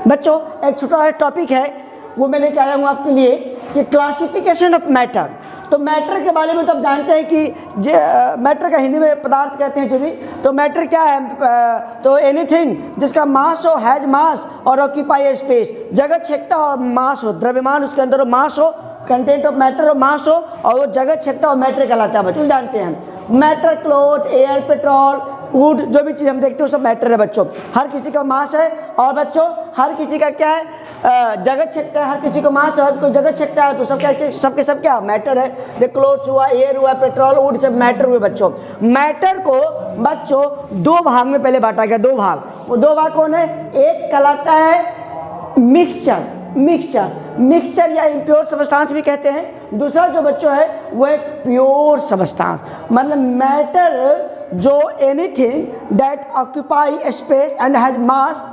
बच्चों एक छोटा टॉपिक है वो मैं लेके आया हूँ आपके लिए कि क्लासिफिकेशन ऑफ मैटर। तो मैटर के बारे में तो आप जानते हैं कि मैटर का हिंदी में पदार्थ कहते हैं जो भी। तो मैटर क्या है? तो एनीथिंग जिसका मास हो, हैज मास और ऑक्यूपाई स्पेस, जगह छेकता और मास हो, द्रव्यमान उसके अंदर हो, मास हो, कंटेंट ऑफ मैटर और मास हो और वो जगह छेकता और मैटर कहलाता है। बच्चों जानते हैं matter, cloth, air, petrol, would, जो भी चीज़ हम देखते हैं वो सब मैटर है बच्चों। हर किसी का मास है और बच्चों हर किसी का क्या है? जगह छेकता है। हर किसी को मास है, कोई जगह छेकता है तो सब क्या, सबके सब क्या मैटर है। जो क्लोथ हुआ, एयर हुआ, पेट्रोल, वुड, सब मैटर हुए बच्चों। मैटर को बच्चों दो भाग में पहले बांटा गया, दो भाग। वो दो भाग कौन है? एक कहलाता है मिक्सचर या इम्प्योर सबस्टांस भी कहते हैं। दूसरा जो बच्चों है वो एक प्योर सबस्टांस, मतलब मैटर जो anything that occupy space and has मास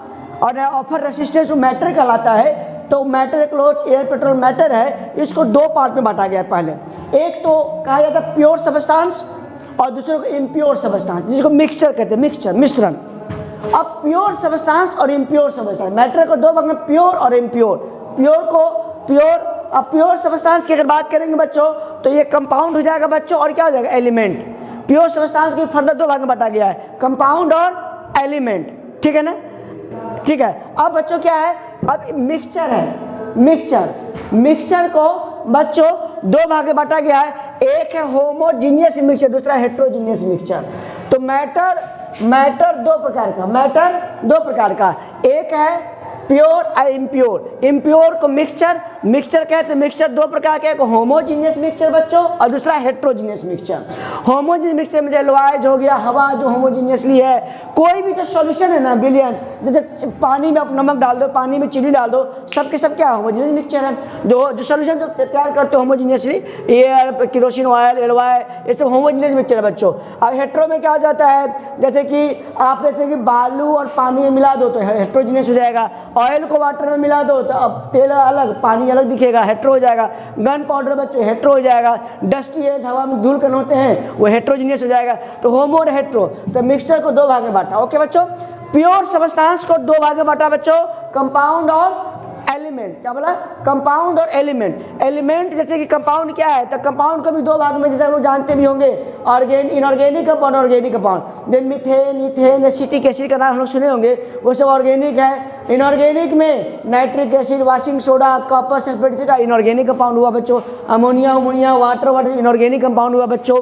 और ऑफर रेसिस्टेंस, वो मैटर कहलाता है। तो matter, cloth, air, petrol matter है। इसको दो पार्ट में बांटा गया है। पहले एक तो कहा जाता है प्योर सबस्टांस और दूसरे को इम्प्योर सबस्टांस, जिसको मिक्सचर कहते हैं, मिश्रण। अब प्योर सबस्टांस और इम्प्योर सबस्टांस, मैटर को दो भाग में, प्योर और इम्प्योर। अब प्योर सबस्टांस की अगर बात करेंगे बच्चों तो ये कंपाउंड हो जाएगा बच्चों, और क्या हो जाएगा? एलिमेंट। प्योर सबस्टांस की फर्दर दो भाग में बांटा गया है, कंपाउंड और एलिमेंट। ठीक है ना? ठीक है। अब बच्चों क्या है? अब मिक्सचर है। मिक्सचर को बच्चों दो भाग में बांटा गया है। एक है होमोजीनियस मिक्सचर, दूसरा हेट्रोजीनियस मिक्सचर। तो मैटर दो प्रकार का, एक है प्योर और इम्प्योर को मिक्सचर कहते हैं। मिक्सचर दो प्रकार के, एक होमोजीनियस मिक्सचर बच्चों और दूसरा हेट्रोजीनियस मिक्सचर। होमोजीनियस मिक्सचर में एल्वाइज हो गया, हवा जो होमोजीनियसली है, कोई भी जो सॉल्यूशन है ना बिलियन, जैसे पानी में आप नमक डाल दो, पानी में चीनी डाल दो, सबके सब क्या होमोजीनियस मिक्सचर है। जो सॉल्यूशन जो तैयार करते हो होमोजीनियसली, एयर, केरोसिन ऑयल, एलवाई, ये सब होमोजीनियस मिक्सचर है बच्चों। अब हेट्रो में क्या हो जाता है? जैसे कि बालू और पानी में मिला दो तो हेट्रोजीनियस हो जाएगा। ऑयल को वाटर में मिला दो तो अब तेल अलग, पानी अलग दिखेगा, हेट्रो हो जाएगा। गन पाउडर बच्चों हेट्रो हो जाएगा। डस्टी एयर, हवा में धूल कण होते हैं, वो हेट्रोजीनियस हो जाएगा। तो होमो और हेट्रो, तो मिक्सचर को दो भाग में बांटा। ओके बच्चों। प्योर सबस्टांस को दो भाग में बांटा बच्चों, कंपाउंड और एलिमेंट। क्या बोला? कंपाउंड और एलिमेंट जैसे कि कंपाउंड क्या है? तो कंपाउंड को भी दो भाग में, जैसे हम लोग जानते भी होंगे, inorganic compound, organic compound. Then methane, ethane, acetic acid का नाम हम लोग सुने होंगे, वो सब ऑर्गेनिक है। इनऑर्गेनिक में nitric acid, washing soda, copper sulphate का इनऑर्गेनिक कंपाउंड हुआ बच्चों। अमोनिया, वाटर इनऑर्गेनिक कंपाउंड हुआ बच्चों।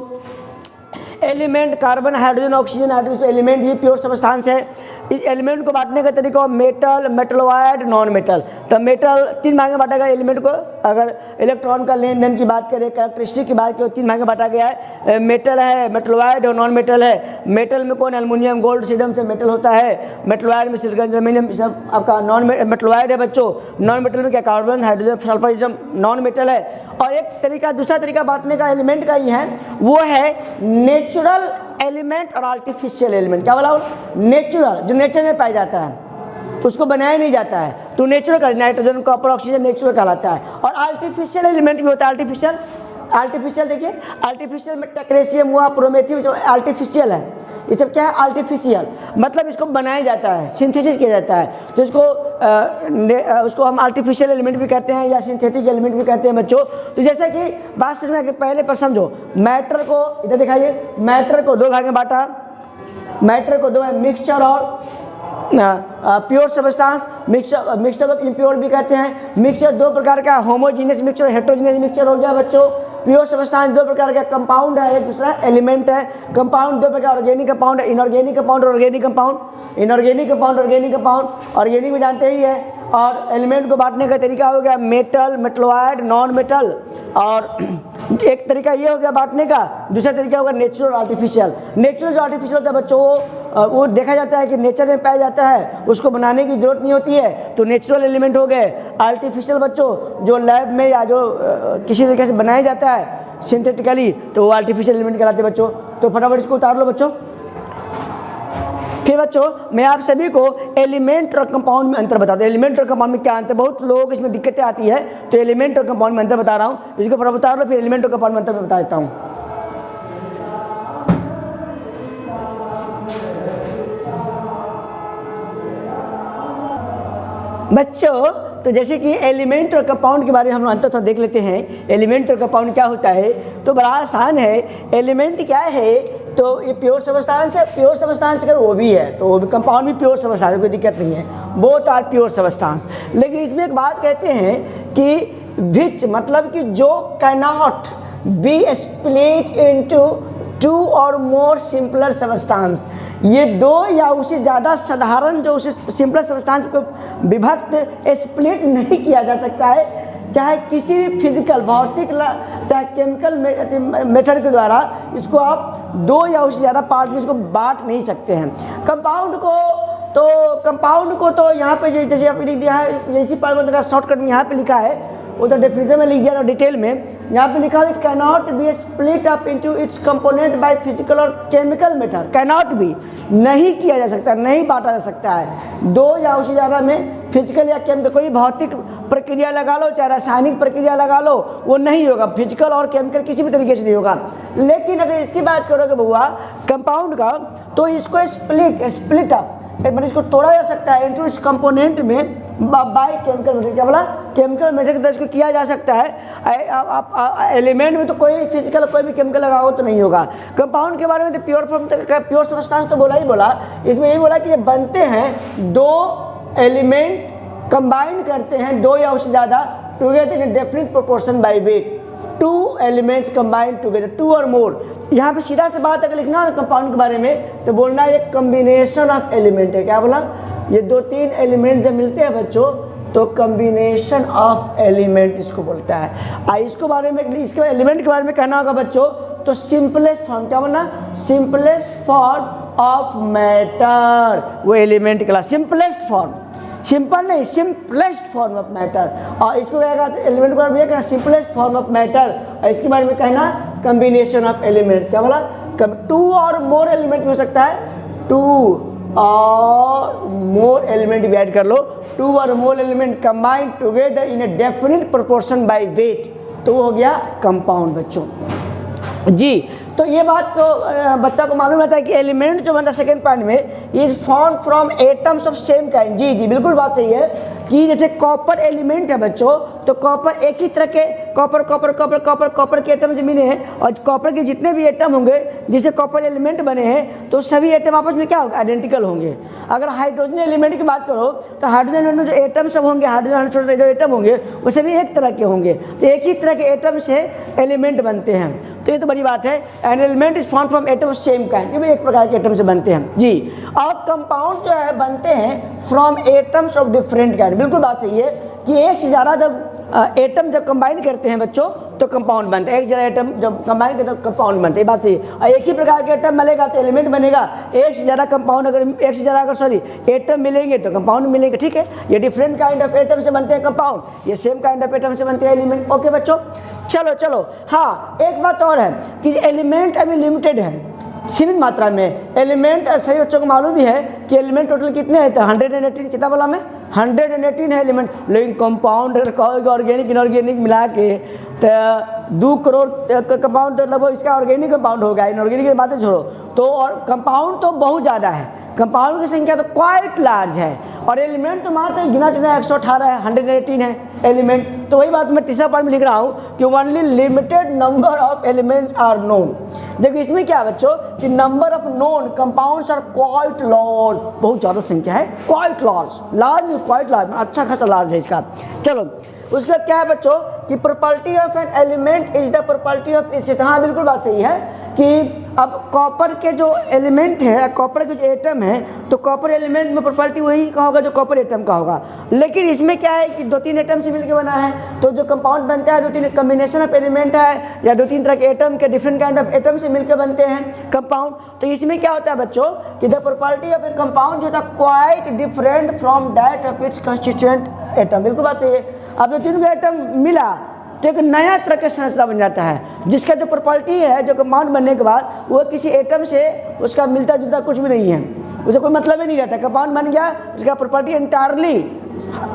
Element carbon, hydrogen, oxygen, element ये प्योर सबस्टांस है। इस एलिमेंट को बांटने का तरीका मेटल, मेटलॉइड, नॉन मेटल। तो मेटल तीन भाग में बांटा गया एलिमेंट को। अगर इलेक्ट्रॉन का लेन देन की बात करें, कैरेक्टरिस्टिक की बात करें, तीन भाग में बांटा गया है। मेटल है, मेटलॉइड और नॉन मेटल है। मेटल में कौन? एल्युमिनियम, गोल्ड, सिलिकॉन से मेटल होता है। मेटलॉइड में सिलिकॉन, जर्मेनियम, सब आपका नॉन मेटलॉइड है बच्चों। नॉन मेटल में क्या? Carbon, hydrogen, sulphur, non metal है। और एक तरीका, दूसरा तरीका बांटने का एलिमेंट का ही है, वो है नेचुरल एलिमेंट और आर्टिफिशियल एलिमेंट। क्या बोला? नेचुरल, जो नेचर में पाया जाता है, उसको बनाया नहीं जाता है, तो नेचुरल का नाइट्रोजन, कॉपर, ऑक्सीजन नेचुरल कहलाता है। और आर्टिफिशियल एलिमेंट भी होता है। आर्टिफिशियल देखिए, आर्टिफिशियल में टेक्नेशियम हुआ, प्रोमेथियम, जो आर्टिफिशियल है, ये सब क्या है? आर्टिफिशियल, मतलब इसको बनाया जाता है, सिंथेसिस किया जाता है, तो उसको हम आर्टिफिशियल एलिमेंट भी कहते हैं या सिंथेटिक एलिमेंट भी कहते हैं बच्चों। तो जैसे कि बात समझना कि पहले पर समझो, मैटर को इधर दिखाइए, मैटर को दो भाग में बांटा। मैटर को दो है, मिक्सचर और pure substance. Mixture of impure भी कहते हैं। मिक्सचर दो प्रकार का, होमोजीनियस मिक्सचर, हेट्रोजीनियस मिक्सचर हो गया बच्चों। प्योर सबस्टांस दो प्रकार का, कंपाउंड है, एक दूसरा एलिमेंट है। कंपाउंड दो प्रकार, ऑर्गेनिक कंपाउंड, इनऑर्गेनिक कंपाउंड और organic compound. Inorganic compound, organic compound, organic में जानते ही है। और एलिमेंट को बांटने का तरीका हो गया मेटल, मेटलॉइड, नॉन मेटल। और एक तरीका ये हो गया बांटने का। दूसरा तरीका होगा नेचुरल, आर्टिफिशियल। नेचुरल जो आर्टिफिशियल होता है बच्चों, वो देखा जाता है कि नेचर में पाया जाता है, उसको बनाने की जरूरत नहीं होती है, तो नेचुरल एलिमेंट हो गए। आर्टिफिशियल बच्चों जो लैब में या जो किसी तरीके से बनाया जाता है सिंथेटिकली, तो वो आर्टिफिशियल एलिमेंट कहलाते हैं बच्चों। तो फटाफट इसको उतार लो बच्चों। फिर बच्चों मैं आप सभी को एलिमेंट और कंपाउंड में अंतर बता दूं। एलिमेंट और कंपाउंड में क्या अंतर, बहुत लोगों को इसमें दिक्कतें आती है, तो एलिमेंट और कंपाउंड में अंतर बता रहा हूँ। इसको फटाफट बता लो, फिर एलिमेंट और कंपाउंड में अंतर बता देता हूँ। बच्चों तो जैसे कि एलिमेंट और कंपाउंड के बारे में हम अंतर थोड़ा देख लेते हैं। एलिमेंट और कंपाउंड क्या होता है, तो बड़ा आसान है। एलिमेंट क्या है, तो ये प्योर सबस्टांस है। प्योर सबस्टांस अगर वो भी है तो वो भी कंपाउंड भी प्योर सबस्टांस है, कोई दिक्कत नहीं है, बोथ आर प्योर सबस्टांस। लेकिन इसमें एक बात कहते हैं कि विच मतलब कि जो कैनॉट बी स्प्लिट इनटू 2 और मोर सिंपलर सबस्टांस, ये 2 या उससे ज़्यादा साधारण जो उसे सिंपलर सबस्टांस को विभक्त स्प्लिट नहीं किया जा सकता है, चाहे किसी भी फिजिकल भौतिक चाहे केमिकल मेथड के द्वारा इसको आप 2 या उससे ज़्यादा पार्ट में इसको बांट नहीं सकते हैं। कंपाउंड को तो यहाँ पे जैसे आप लिख दिया है, जैसी पार्ट को शॉर्टकट में यहाँ पे लिखा है, वो तो डेफिनेशन में लिख दिया था डिटेल में। यहाँ पे लिखा है can not be split up into its component by physical और chemical method. Can not be नहीं किया जा सकता, नहीं बांटा जा सकता है 2 या उससे ज़्यादा में फिजिकल या केमिकल, कोई भौतिक प्रक्रिया लगा लो चाहे रासायनिक प्रक्रिया लगा लो, वो नहीं होगा। फिजिकल और केमिकल किसी भी तरीके से नहीं होगा। लेकिन अगर इसकी बात करोगे बउआ कंपाउंड का, तो इसको स्प्लिट अप मतलब इसको तोड़ा जा सकता है इनटू इस कंपोनेंट में बाय केमिकल मेथड। क्या बोला, केमिकल मेथड के द्वारा इसको किया जा सकता है। एलिमेंट में तो कोई फिजिकल कोई भी केमिकल लगाओ तो नहीं होगा। कंपाउंड के बारे में तो प्योर सबस्टांस तो बोला, इसमें यही बोला कि ये बनते हैं 2 एलिमेंट कंबाइन करते हैं 2 या उससे ज़्यादा together in definite proportion by weight. 2 elements combine together, 2 और मोर। यहाँ पे सीधा से बात अगर लिखना है कंपाउंड के बारे में तो बोलना है एक कम्बिनेशन ऑफ एलिमेंट है। क्या बोला, ये 2-3 एलिमेंट जब मिलते हैं बच्चों तो कम्बिनेशन ऑफ एलिमेंट इसको बोलता है। इसको बारे में इसके एलिमेंट के बारे में कहना होगा बच्चों तो सिंपलेस्ट फॉर्म, क्या बोलना, सिंपलेस्ट फॉर्म ऑफ मैटर, वो एलिमेंट का सिंपलेस्ट फॉर्म, सिंपल नहीं सिंपलेस्ट फॉर्म ऑफ मैटर। और इसको क्या कहते हैं, एलिमेंट के बारे में कहना सिंपलेस्ट फॉर्म ऑफ मैटर, और इसके बारे में कहना कम्बिनेशन ऑफ एलिमेंट। क्या बोला, 2 और मोर एलिमेंट हो सकता है, 2 और मोर एलिमेंट भी ऐड कर लो, 2 और मोर element combined together in a definite proportion by weight, तो वो हो गया कंपाउंड बच्चों जी। तो ये बात तो बच्चा को मालूम रहता है कि एलिमेंट जो बनता है सेकेंड पॉइंट में is form from atoms of same kind. जी बिल्कुल बात सही है कि जैसे कॉपर एलिमेंट है बच्चों, तो कॉपर एक ही तरह के कॉपर के एटम मिले हैं, और कॉपर के जितने भी एटम होंगे जिससे कॉपर एलिमेंट बने हैं तो सभी एटम आपस में क्या होगा, आइडेंटिकल होंगे। अगर हाइड्रोजन एलिमेंट की बात करो तो हाइड्रोजन एलिमेंट में जो एटम सब होंगे, हाइड्रोजन छोटे जो एटम होंगे वो सभी एक तरह के होंगे, तो एक ही तरह के एटम से एलिमेंट बनते हैं। तो ये तो बड़ी बात है। An element is form from atom same kind, ये भी एक प्रकार के एटम से बनते हैं जी। और कंपाउंड जो है बनते हैं from atoms of different kind. बिल्कुल बात सही है कि एक से ज़्यादा जब एटम जब कंबाइन करते हैं बच्चों तो कंपाउंड बनते हैं, एक ज़्यादा एटम जब कंबाइन करते हैं तो कंपाउंड बनते हैं, बात सही है। और एक ही प्रकार के एटम मिलेगा तो एलिमेंट बनेगा, एक से ज़्यादा कंपाउंड अगर एटम मिलेंगे तो कंपाउंड मिलेंगे, ठीक है। ये डिफरेंट काइंड ऑफ एटम से बनते हैं कंपाउंड, ये सेम काइंड ऑफ एटम से बनते हैं एलिमेंट। ओके बच्चों, चलो हाँ एक बात और है कि एलिमेंट अभी लिमिटेड है, सीमित मात्रा में एलिमेंट। सही बच्चों को मालूम भी है कि एलिमेंट टोटल कितने हैं, 118 कितना बोला मैं, 118 है एलिमेंट। लेकिन कंपाउंड अगर कहोगे ऑर्गेनिक इनऑर्गेनिक मिला के तो 2 करोड़ कंपाउंड तो लगभग इसका ऑर्गेनिक कंपाउंड होगा, इनऑर्गेनिक की बातें छोड़ो तो। और कंपाउंड तो बहुत ज़्यादा है, कंपाउंड की संख्या तो क्वाइट लार्ज है, और एलिमेंट तो मात्र गिना चुना 118 है, 118 है एलिमेंट। तो वही बात मैं तीसरा पॉइंट में लिख रहा हूँ कि only limited number of elements are known. देखो इसमें क्या है बच्चों कि number of known compounds are quite large, बहुत ज़्यादा संख्या है, क्वाइट लार्ज क्वाइट लार्ज, अच्छा खासा लार्ज है इसका। चलो उसके बाद क्या है बच्चों कि property of an element is the property of its. हाँ बिल्कुल बात सही है कि अब कॉपर के जो एलिमेंट है, कॉपर के जो एटम है, तो कॉपर एलिमेंट में प्रॉपर्टी वही का होगा जो कॉपर एटम का होगा। लेकिन इसमें क्या है कि 2-3 एटम से मिलकर बना है, तो जो कंपाउंड बनता है 2-3 कम्बिनेशन ऑफ एलिमेंट है या 2-3 तरह के एटम के डिफरेंट काइंड ऑफ एटम से मिलकर बनते हैं कंपाउंड। तो इसमें क्या होता है बच्चों कि the property of A compound जो होता है quite different from that of its constituent atom. बिल्कुल बात सही है। अब 2-3 एटम मिला तो एक नया तरह का संरचना बन जाता है, जिसका जो प्रॉपर्टी है जो कंपाउंड बनने के बाद वो किसी एटम से उसका मिलता जुलता कुछ भी नहीं है, उसे कोई मतलब ही नहीं रहता। कंपाउंड बन गया, उसका प्रॉपर्टी एंटायरली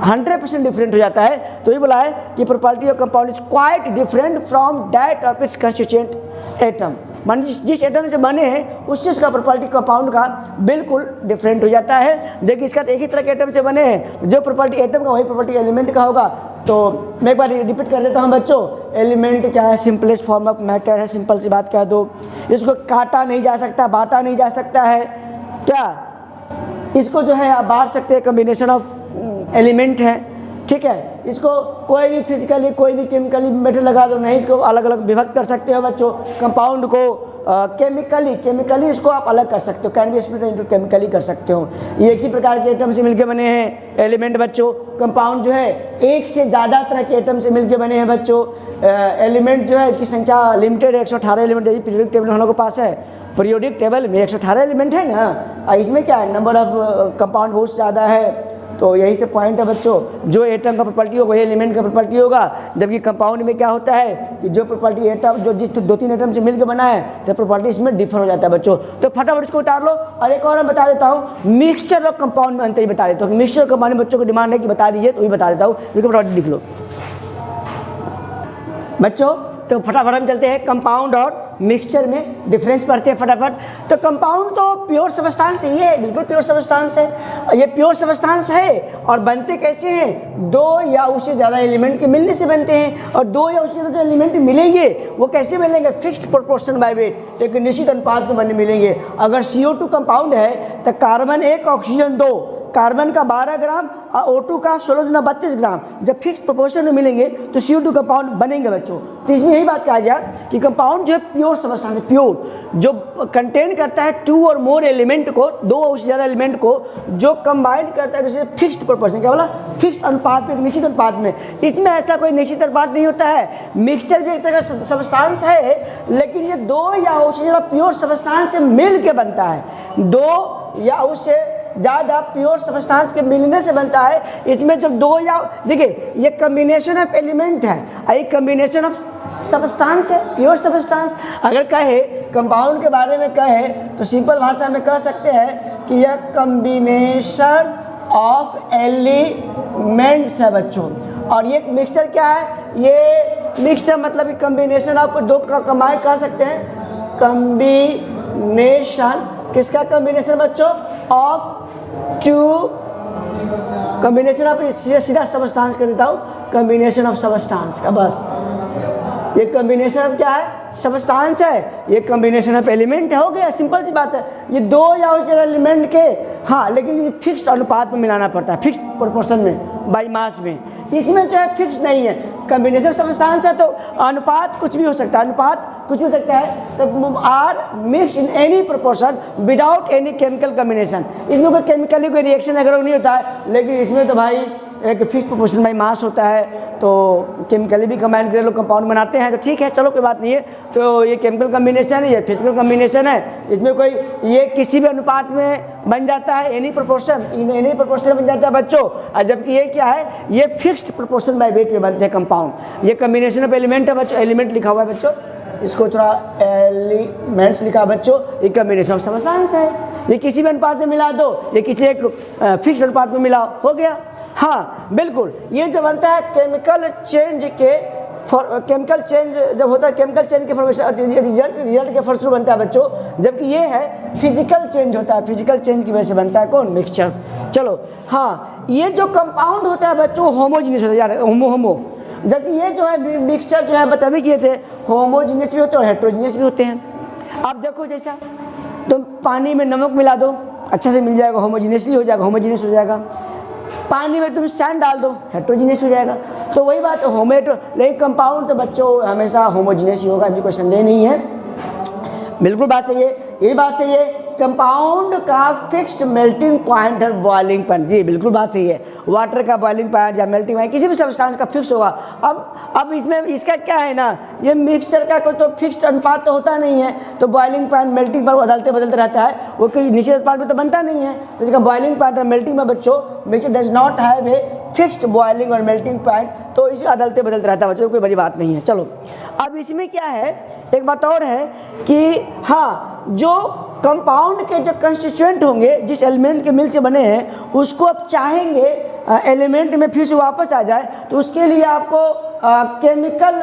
100% डिफरेंट हो जाता है। तो ये बोला है कि property of compound is quite different from that of its constituent atom. मान जिस एटम से बने हैं उससे उसका प्रॉपर्टी कंपाउंड का बिल्कुल डिफरेंट हो जाता है। देखिए इसका एक ही तरह के एटम से बने हैं, जो प्रॉपर्टी एटम का वही प्रॉपर्टी एलिमेंट का होगा। तो मैं एक बार रिपीट कर देता हूँ बच्चों, एलिमेंट क्या है? सिंपलेस्ट फॉर्म ऑफ मैटर है, सिंपल सी बात कह दो। इसको काटा नहीं जा सकता, बांटा नहीं जा सकता है, क्या इसको जो है आप बांट सकते हैं, कम्बिनेशन ऑफ एलिमेंट है, ठीक है। इसको कोई भी फिजिकली कोई भी केमिकली मेटर लगा दो, नहीं इसको अलग अलग विभक्त कर सकते हो बच्चों। कंपाउंड को केमिकली इसको आप अलग कर सकते हो, can be split into chemically कर सकते हो। ये एक ही प्रकार के एटम से मिलके बने हैं एलिमेंट बच्चों। कंपाउंड जो है एक से ज़्यादा तरह के एटम से मिलके बने हैं बच्चों। एलिमेंट जो है इसकी संख्या लिमिटेड है, 118 एलिमेंट पीरियोडिक टेबल हम लोग के पास है। पीरियोडिक टेबल में 118 एलिमेंट है ना, इसमें क्या है नंबर ऑफ कंपाउंड बहुत ज़्यादा है। तो यही से पॉइंट है बच्चों, जो एटम का प्रॉपर्टी होगा वही एलिमेंट का प्रॉपर्टी होगा। जबकि कंपाउंड में क्या होता है कि जो प्रॉपर्टी एटम जो जिस 2-3 एटम से मिलकर बना है तो प्रॉपर्टी इसमें डिफर हो जाता है बच्चों। तो फटाफट इसको उतार लो। और एक और मैं बता देता हूँ, मिक्सचर और कंपाउंड में अंतर ही बता देता हूँ। मिक्सचर और कंपाउंड में बच्चों को डिमांड है कि बता दीजिए, तो भी बता देता हूँ, इसको फटाफट लिख लो बच्चों। तो फटाफट हम चलते हैं कंपाउंड और मिक्सचर में डिफरेंस पढ़ते हैं फटाफट। तो कंपाउंड तो प्योर सबस्टांस ही है, बिल्कुल प्योर सबस्टांस है। ये प्योर सबस्टांस है और बनते कैसे हैं? 2 या उससे ज़्यादा एलिमेंट के मिलने से बनते हैं। और 2 या उससे ज़्यादा एलिमेंट मिलेंगे वो कैसे मिलेंगे? फिक्स्ड प्रोपोर्शन बाय वेट, एक निश्चित अनुपात में बने मिलेंगे। अगर CO2 कंपाउंड है तो कार्बन 1 ऑक्सीजन 2, कार्बन का 12 ग्राम और O2 का 16 × 32 ग्राम जब फिक्स प्रोपोर्शन में मिलेंगे तो CO2 कंपाउंड बनेंगे बच्चों। तो इसमें यही बात कहा गया कि कंपाउंड जो है प्योर सबस्टांस है, प्योर जो कंटेन करता है 2 और मोर एलिमेंट को, 2 और उससे ज़्यादा एलिमेंट को जो कंबाइन करता है उसे फिक्स्ड प्रोपोर्शन, क्या बोला? फिक्स्ड अनुपात में, निश्चित अनुपात में। इसमें ऐसा कोई निश्चित अनुपात नहीं होता है। मिक्सचर भी एक तरह का सबस्टांस है, लेकिन ये 2 या उससे ज़्यादा प्योर सबस्टांस से मिल के बनता है। 2 या उससे ज़्यादा प्योर सबस्टांस के मिलने से बनता है। इसमें जब 2 या देखिए ये कम्बिनेशन ऑफ एलिमेंट है, ये कम्बिनेशन ऑफ सबस्टांस है, प्योर सबस्टांस। अगर कहे कंपाउंड के बारे में कहे तो सिंपल भाषा में कह सकते हैं कि यह कम्बिनेशन ऑफ एलिमेंट्स है बच्चों। और ये मिक्सचर क्या है? ये मिक्सचर मतलब कम्बिनेशन ऑफ 2 का कमाई कर सकते हैं। कम्बिनेशन किसका कम्बिनेशन बच्चों? ऑफ 2 कम्बिनेशन ऑफ, सीधा सबस्टांस कर देता हूँ, कम्बिनेशन ऑफ सबस्टांस का, बस। ये कम्बिनेशन ऑफ क्या है? सबस्टांस है। ये कम्बिनेशन ऑफ एलिमेंट हो गया, सिंपल सी बात है। ये 2 या उससे ज़्यादा एलिमेंट के, हाँ, लेकिन ये फिक्स्ड अनुपात में मिलाना पड़ता है, फिक्स्ड प्रोपोर्शन में, बाई मास में। इसमें जो है फिक्स नहीं है। कम्बिनेशन सबस्टांस है तो अनुपात कुछ भी हो सकता है, अनुपात कुछ भी हो सकता है। तो are mix in any proportion without any chemical combination. इसमें कोई केमिकली कोई रिएक्शन अगर नहीं होता है, लेकिन इसमें तो भाई एक फिक्स प्रोपोर्शन बाई मास होता है। तो केमिकली भी कंबाइन कर लोग कंपाउंड बनाते हैं, तो ठीक है, चलो कोई बात नहीं है। तो ये केमिकल कम्बिनेशन है, ये फिजिकल कम्बिनेशन है। इसमें कोई ये किसी भी अनुपात में बन जाता है, एनी प्रोपोर्शन, एनी प्रोपोर्शन बन जाता है बच्चों। और जबकि ये क्या है? ये फिक्स्ड प्रोपोर्शन बाय वेट में बनते हैं कंपाउंड। ये कम्बिनेशन ऑफ एलिमेंट है बच्चों, एलिमेंट लिखा हुआ है बच्चों, इसको थोड़ा एलिमेंट्स लिखा बच्चों। ये कम्बिनेशन ऑफ सबस्टांस है। ये किसी भी अनुपात में मिला दो, ये किसी एक फिक्स अनुपात में मिला, हो गया। हाँ बिल्कुल, ये जो बनता है केमिकल चेंज के केमिकल चेंज जब होता है, केमिकल चेंज के फॉर्मेशन रिजल्ट के फलस्वरूप बनता है बच्चों। जबकि ये है फिजिकल चेंज होता है, फिजिकल चेंज की वजह से बनता है कौन? मिक्सचर। चलो हाँ, ये जो कंपाउंड होता है बच्चों होमोजीनियस होता है यार, होमो। जबकि ये जो है मिक्सचर जो है बता भी किए थे, होमोजीनियस भी होते हैं और हेट्रोजीनियस भी होते हैं। आप देखो जैसा तुम पानी में नमक मिला दो, अच्छा से मिल जाएगा, होमोजीनियसली हो जाएगा, होमोजीनियस हो जाएगा। पानी में तुम सैंड डाल दो, हेट्रोजीनियस हो जाएगा। तो वही बात है, लेकिन कंपाउंड तो बच्चों हमेशा होमोजीनियस ही होगा, कोई संदेह नहीं है। बिल्कुल बात सही है, यही बात सही है। कंपाउंड का फिक्स्ड मेल्टिंग पॉइंट और बॉइलिंग पॉइंट, जी बिल्कुल बात सही है। वाटर का बॉइलिंग पॉइंट या मेल्टिंग पॉइंट किसी भी सब्सटेंस का फिक्स होगा। अब इसमें इसका क्या है ना, ये मिक्सचर का कोई तो फिक्स्ड अनुपात तो होता नहीं है, तो बॉइलिंग पॉइंट मेल्टिंग पॉइंट बदलते रहता है, वो कोई निश्चित अनुपात में तो बनता नहीं है। तो इसका बॉइलिंग पॉइंट और मेल्टिंग में बच्चों mixture does not have a fixed boiling और मेल्टिंग पॉइंट, तो इसे बदलते रहता है बच्चों, कोई बड़ी बात नहीं है। चलो अब इसमें क्या है, एक बात और है कि हाँ, जो कंपाउंड के जो कंस्टिट्यूएंट होंगे, जिस एलिमेंट के मिल से बने हैं, उसको अब चाहेंगे एलिमेंट में फिर से वापस आ जाए तो उसके लिए आपको केमिकल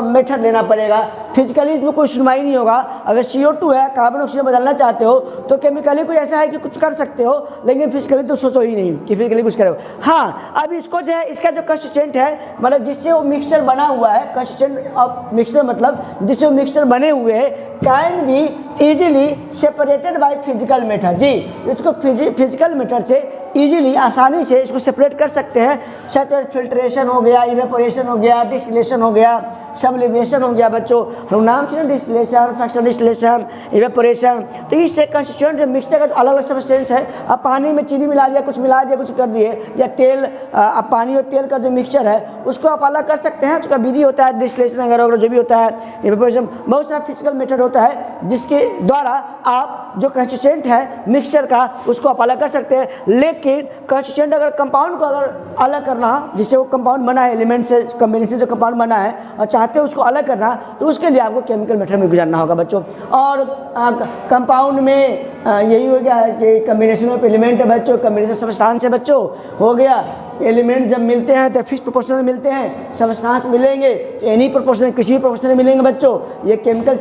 मेथड लेना पड़ेगा। फिजिकली इसमें कोई सुनवाई नहीं होगा। अगर CO2 है, कार्बन ऑक्सीजन बदलना चाहते हो तो केमिकली कोई ऐसा है कि कुछ कर सकते हो, लेकिन फिजिकली तो सोचो ही नहीं कि फिजिकली कुछ करोगे। हाँ, अब इसको जो है, इसका जो कंस्टिट्यूएंट है, मतलब जिससे वो मिक्सचर बना हुआ है, कंस्टिट्यूएंट ऑफ मिक्सचर मतलब जिससे वो मिक्सचर बने हुए हैं, can be easily separated by physical method. जी, इसको फिजिकल मेथड से इजीली, आसानी से इसको सेपरेट कर सकते हैं, सच एज फिल्ट्रेशन हो गया, इवेपोरेशन हो गया, डिस्टिलेशन हो गया, सब्लिमेशन हो गया। बच्चों हम नाम से डिस्टिलेशन, फ्रैक्शनल डिस्टिलेशन, इवेपोरेशन, तो इससे कंस्टिट्यूएंट जो मिक्सचर का जो अलग अलग सब्सटेंस है, अब पानी में चीनी मिला दिया, कुछ मिला दिया, कुछ कर दिए, या तेल, अब पानी और तेल का जो मिक्सचर है उसको आप अलग कर सकते हैं। उसका विधि होता है डिस्टिलेशन वगैरह जो भी होता है, इवेपोरेशन, बहुत सारा फिजिकल मेथड होता है जिसके द्वारा आप जो कंस्टिट्यूएंट है मिक्सचर का उसको आप अलग कर सकते हैं। लेकिन कंस्टिट्यूएंट अगर कंपाउंड को अगर अलग करना, जिससे वो कंपाउंड बना है, एलिमेंट से कॉम्बिनेशन जो कंपाउंड बना है और चाहते हो उसको अलग करना, तो उसके लिए आपको केमिकल मेथड में गुजरना होगा बच्चों। और कंपाउंड में यही हो गया कि कॉम्बिनेशन ऑफ एलिमेंट है बच्चों, कॉम्बिनेशन सब्सटेंस है बच्चों, हो गया। एलिमेंट जब मिलते हैं तो फिक्स प्रोपोर्शन में मिलते हैं, सब्सटेंस मिलेंगे तो एनी प्रोपोर्शन, किसी भी प्रोपोर्शन में मिलेंगे बच्चों। ये केमिकल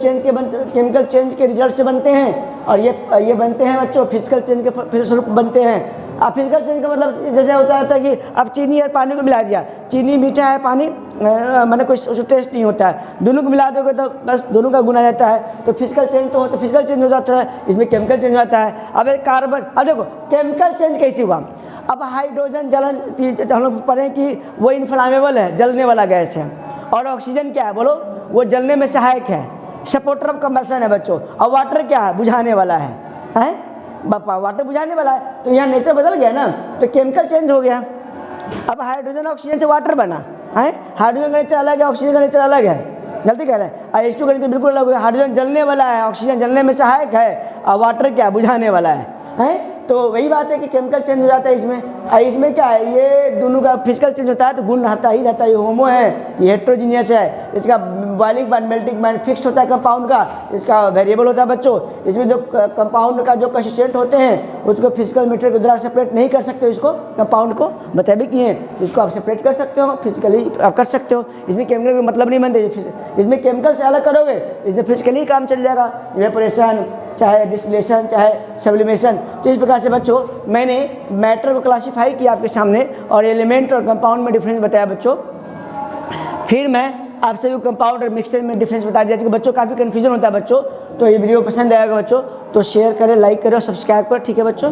चेंज के रिजल्ट से बनते हैं, और ये बनते हैं बच्चों फिजिकल चेंज के फलस्वरूप बनते हैं। अब फिजिकल चेंज का मतलब जैसे होता है कि अब चीनी और पानी को मिला दिया, चीनी मीठा है, पानी मैंने कोई उसको टेस्ट नहीं होता है, दोनों को मिला दोगे तो बस दोनों का गुना जाता है, तो फिजिकल चेंज तो होता है, फिजिकल चेंज हो जाता है, इसमें केमिकल चेंज होता है। अब कार्बन, अब देखो केमिकल चेंज कैसे हुआ। अब हाइड्रोजन जलन हम लोग पढ़ें कि वो इनफ्लामेबल है, जलने वाला गैस है, और ऑक्सीजन क्या है बोलो, वो जलने में सहायक है, सपोर्टर ऑफ कंबशन है बच्चों। और वाटर क्या है, बुझाने वाला है बापा, वाटर बुझाने वाला है। तो यहाँ नेचर बदल गया ना, तो केमिकल चेंज हो गया। अब हाइड्रोजन ऑक्सीजन से वाटर बना है, हाइड्रोजन का नेचर अलग है, ऑक्सीजन का नेचर अलग है, गलती कह रहे हैं। H2 का नेचर बिल्कुल अलग है, हाइड्रोजन जलने वाला है, ऑक्सीजन जलने में सहायक है, और वाटर क्या बुझाने वाला है। तो वही बात है कि केमिकल चेंज हो जाता है इसमें क्या है, ये दोनों का फिजिकल चेंज होता है तो गुण रहता ही रहता है। ये होमो है, ये हेट्रोजीनियस है, इसका boiling point, melting point fixed होता है कंपाउंड का, इसका वेरिएबल होता है बच्चों। इसमें जो कंपाउंड का जो कंस्टिट्यूएंट होते हैं उसको फिजिकल मेथड के द्वारा सेपरेट नहीं कर सकते, इसको कंपाउंड को बता भी किए, इसको आप सेपरेट कर सकते हो, फिजिकली आप कर सकते हो। इसमें केमिकल का मतलब नहीं बनते, इसमें केमिकल से अलग करोगे इसमें फिजिकली काम चल जाएगा, इवेपोरेशन चाहे डिस्टिलेशन चाहे सब्लिमेशन। तो इस प्रकार से बच्चों मैंने मैटर को क्लासिफाई किया आपके सामने, और एलिमेंट और कंपाउंड में डिफरेंस बताया बच्चों। फिर मैं आपसे जो कंपाउंड और मिक्सचर में डिफरेंस बता दिया, क्योंकि बच्चों काफ़ी कन्फ्यूजन होता है बच्चों। तो ये वीडियो पसंद आएगा बच्चों तो शेयर करें, लाइक करें और सब्सक्राइब करें, ठीक है बच्चों।